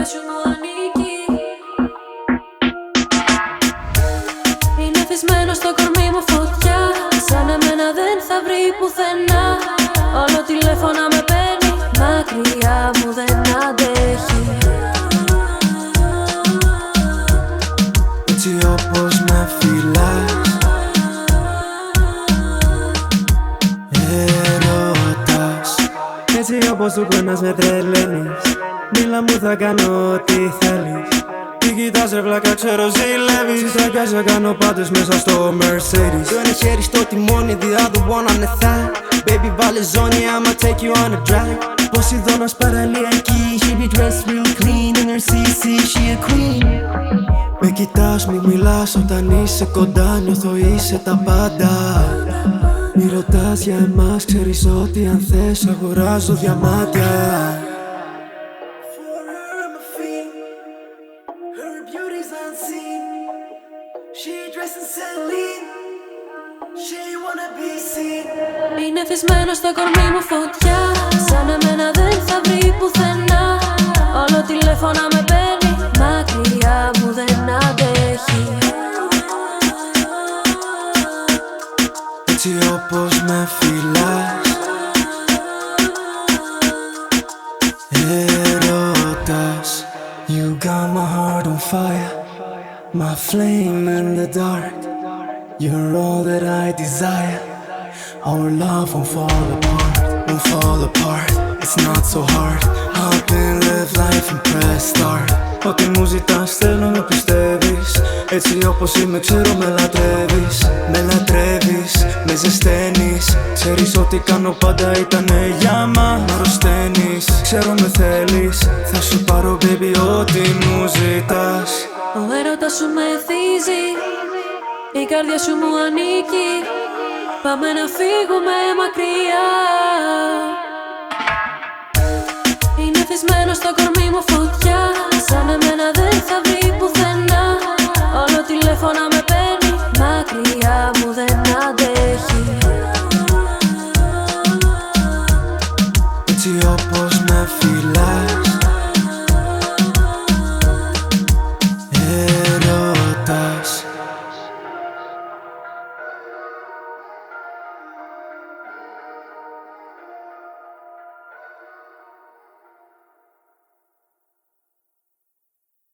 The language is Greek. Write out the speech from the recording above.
καρδιά σου μου ανήκει. Είναι θυσμένο στο κορμί μου φωτιά, σαν εμένα δεν θα βρει πουθενά. Όλο τηλέφωνα με παίρνει, μακριά μου δεν αντέχει. Έτσι όπως με φυλάς, έρωτας. Έτσι όπως του πέρνας με τρελαίνεις, μίλα μου θα κάνω ό,τι θέλεις. Τι κοιτάς ρε βλάκα, ξέρω ζηλεύεις. Τι θα κάνω πάντως μέσα στο Mercedes. Το ένα χέρι στο τιμόνι, the other one on the thigh. Baby βάλε ζώνη, I'ma take you on a drive. Ποσειδώνας παραλιακή, she be dressed real clean. In her CC, she a queen. Με κοιτάς, μη μιλάς, όταν είσαι κοντά νιώθω είσαι τα πάντα. Μη ρωτάς για εμάς, ξέρεις ότι αν θες αγοράζω διαμάντια. Είναι θυσμένο στο κορμί μου φωτιά, σαν εμένα δεν θα βρει πουθενά. Όλο τηλέφωνα με παίρνει, μακριά μου δεν αντέχει. Έτσι όπως με φυλάς, έρωτας. You got my heart on fire, my flame in the dark. You're all that I desire. Our love won't fall apart, won't fall apart. It's not so hard. Hop and live life and press start. Ό,τι μου ζητάς θέλω να πιστεύεις. Έτσι όπως είμαι ξέρω με λατρεύεις. Με λατρεύεις, με ζεσταίνεις. Ξέρεις ότι κάνω πάντα ήτανε για μ' αρρωσταίνεις. Ξέρω με θέλεις, θα σου πάρω baby ό,τι μου ζητάς. Ο έρωτας σου με θύζει, η καρδιά σου μου ανήκει. Πάμε να φύγουμε μακριά. Είναι θυσμένο στο κορμί μου φωτιά, σαν εμένα δεν θα βρει πουθενά. Όλο τηλέφωνα με παίρνει, μακριά μου δεν αντέχει. Έτσι όπως με φυλάς,